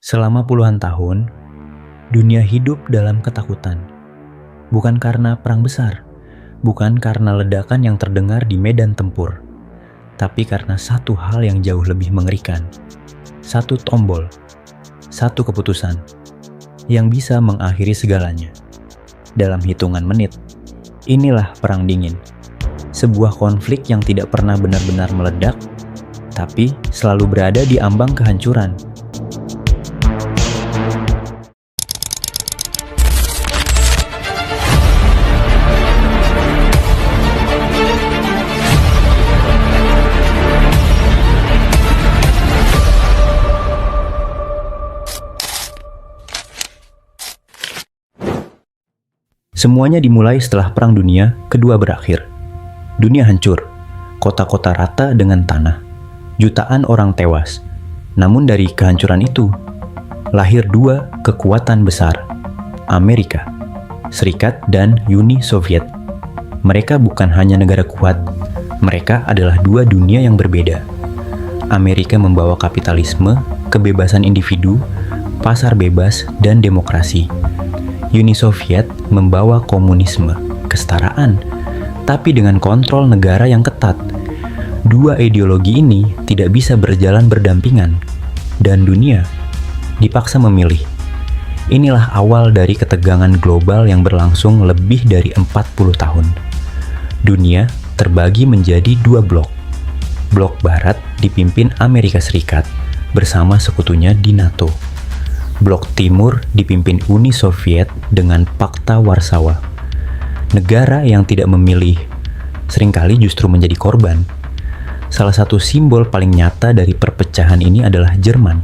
Selama puluhan tahun, dunia hidup dalam ketakutan. Bukan karena perang besar, bukan karena ledakan yang terdengar di medan tempur, tapi karena satu hal yang jauh lebih mengerikan. Satu tombol, satu keputusan, yang bisa mengakhiri segalanya. Dalam hitungan menit, inilah Perang Dingin. Sebuah konflik yang tidak pernah benar-benar meledak, tapi selalu berada di ambang kehancuran. Semuanya dimulai setelah Perang Dunia Kedua berakhir. Dunia hancur, kota-kota rata dengan tanah, jutaan orang tewas. Namun dari kehancuran itu, lahir dua kekuatan besar, Amerika Serikat dan Uni Soviet. Mereka bukan hanya negara kuat, mereka adalah dua dunia yang berbeda. Amerika membawa kapitalisme, kebebasan individu, pasar bebas, dan demokrasi. Uni Soviet membawa komunisme, kesetaraan, tapi dengan kontrol negara yang ketat. Dua ideologi ini tidak bisa berjalan berdampingan, dan dunia dipaksa memilih. Inilah awal dari ketegangan global yang berlangsung lebih dari 40 tahun. Dunia terbagi menjadi dua blok. Blok Barat dipimpin Amerika Serikat bersama sekutunya di NATO. Blok Timur dipimpin Uni Soviet dengan Pakta Warsawa. Negara yang tidak memilih seringkali justru menjadi korban. Salah satu simbol paling nyata dari perpecahan ini adalah Jerman.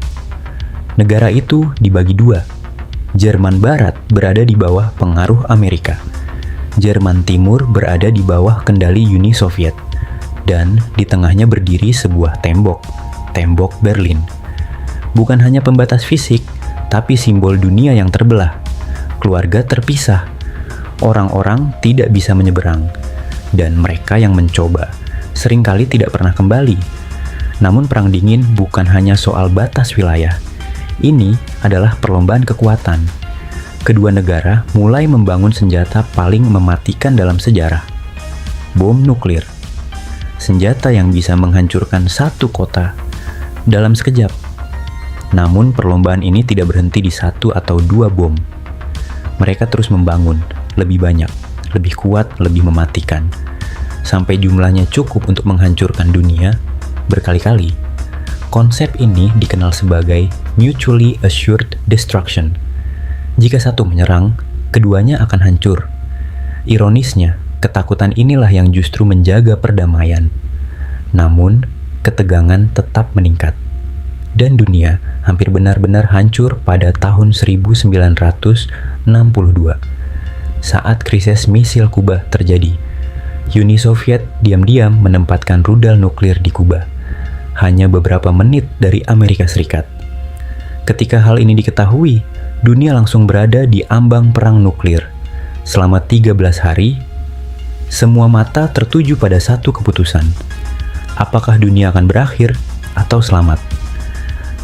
Negara itu dibagi dua. Jerman Barat berada di bawah pengaruh Amerika. Jerman Timur berada di bawah kendali Uni Soviet. Dan di tengahnya berdiri sebuah tembok Berlin. Bukan hanya pembatas fisik, tapi simbol dunia yang terbelah. Keluarga terpisah. Orang-orang tidak bisa menyeberang. Dan mereka yang mencoba seringkali tidak pernah kembali. Namun Perang Dingin bukan hanya soal batas wilayah. Ini adalah perlombaan kekuatan. Kedua negara mulai membangun senjata paling mematikan dalam sejarah. Bom nuklir. Senjata yang bisa menghancurkan satu kota dalam sekejap. Namun perlombaan ini tidak berhenti di satu atau dua bom. Mereka terus membangun, lebih banyak, lebih kuat, lebih mematikan. Sampai jumlahnya cukup untuk menghancurkan dunia berkali-kali. Konsep ini dikenal sebagai mutually assured destruction. Jika satu menyerang, keduanya akan hancur. Ironisnya, ketakutan inilah yang justru menjaga perdamaian. Namun, ketegangan tetap meningkat. Dan dunia hampir benar-benar hancur pada tahun 1962 saat krisis misil Kuba terjadi. Uni Soviet diam-diam menempatkan rudal nuklir di Kuba, hanya beberapa menit dari Amerika Serikat. Ketika hal ini diketahui, dunia langsung berada di ambang perang nuklir. Selama 13 hari, semua mata tertuju pada satu keputusan. Apakah dunia akan berakhir atau selamat?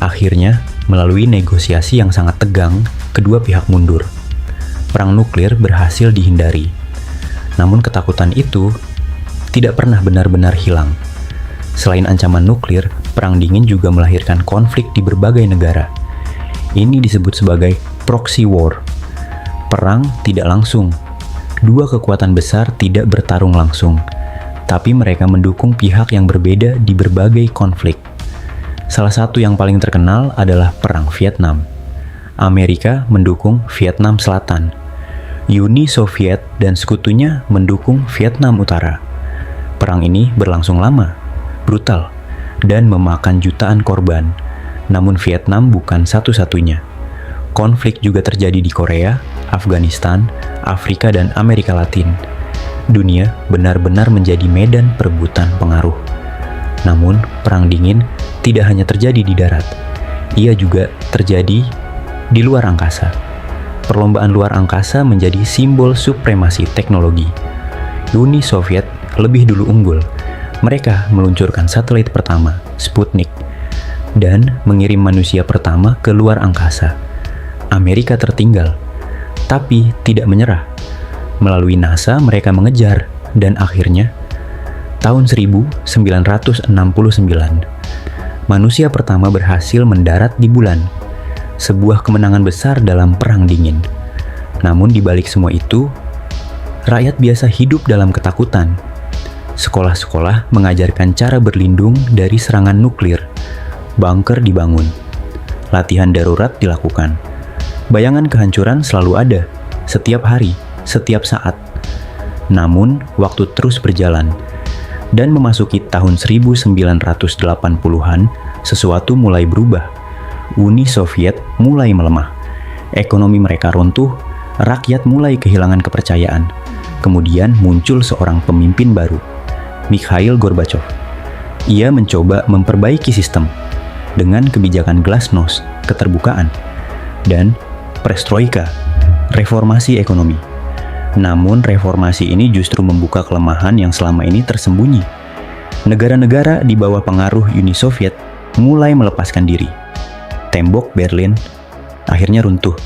Akhirnya, melalui negosiasi yang sangat tegang, kedua pihak mundur. Perang nuklir berhasil dihindari. Namun ketakutan itu tidak pernah benar-benar hilang. Selain ancaman nuklir, Perang Dingin juga melahirkan konflik di berbagai negara. Ini disebut sebagai proxy war. Perang tidak langsung. Dua kekuatan besar tidak bertarung langsung, tapi mereka mendukung pihak yang berbeda di berbagai konflik. Salah satu yang paling terkenal adalah Perang Vietnam. Amerika mendukung Vietnam Selatan. Uni Soviet dan sekutunya mendukung Vietnam Utara. Perang ini berlangsung lama, brutal, dan memakan jutaan korban. Namun Vietnam bukan satu-satunya. Konflik juga terjadi di Korea, Afghanistan, Afrika, dan Amerika Latin. Dunia benar-benar menjadi medan perebutan pengaruh. Namun, Perang Dingin tidak hanya terjadi di darat, ia juga terjadi di luar angkasa. Perlombaan luar angkasa menjadi simbol supremasi teknologi. Uni Soviet lebih dulu unggul. Mereka meluncurkan satelit pertama, Sputnik. dan mengirim manusia pertama ke luar angkasa. Amerika tertinggal, tapi tidak menyerah. Melalui NASA mereka mengejar, dan akhirnya tahun 1969 manusia pertama berhasil mendarat di bulan. Sebuah kemenangan besar dalam Perang Dingin. Namun di balik semua itu, rakyat biasa hidup dalam ketakutan. Sekolah-sekolah mengajarkan cara berlindung dari serangan nuklir. Bunker dibangun. Latihan darurat dilakukan. Bayangan kehancuran selalu ada, setiap hari, setiap saat. Namun, waktu terus berjalan. Dan memasuki tahun 1980-an, sesuatu mulai berubah. Uni Soviet mulai melemah. Ekonomi mereka runtuh, rakyat mulai kehilangan kepercayaan. Kemudian muncul seorang pemimpin baru, Mikhail Gorbachev. Ia mencoba memperbaiki sistem dengan kebijakan glasnost, keterbukaan, dan perestroika, reformasi ekonomi. Namun reformasi ini justru membuka kelemahan yang selama ini tersembunyi. Negara-negara di bawah pengaruh Uni Soviet mulai melepaskan diri. Tembok Berlin akhirnya runtuh.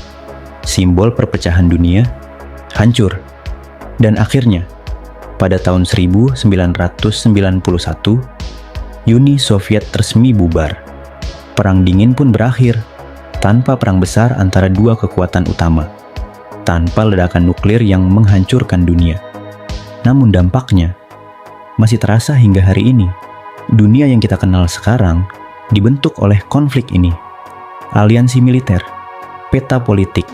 Simbol perpecahan dunia hancur. Dan akhirnya, pada tahun 1991, Uni Soviet resmi bubar. Perang Dingin pun berakhir tanpa perang besar antara dua kekuatan utama, tanpa ledakan nuklir yang menghancurkan dunia. Namun dampaknya masih terasa hingga hari ini. Dunia yang kita kenal sekarang dibentuk oleh konflik ini. Aliansi militer, peta politik,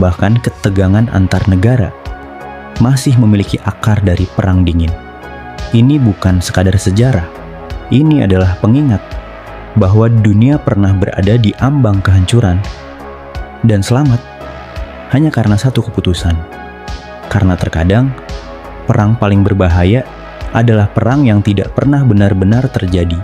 bahkan ketegangan antar negara masih memiliki akar dari Perang Dingin. Ini bukan sekadar sejarah. Ini adalah pengingat bahwa dunia pernah berada di ambang kehancuran dan selamat hanya karena satu keputusan. Karena terkadang, perang paling berbahaya adalah perang yang tidak pernah benar-benar terjadi.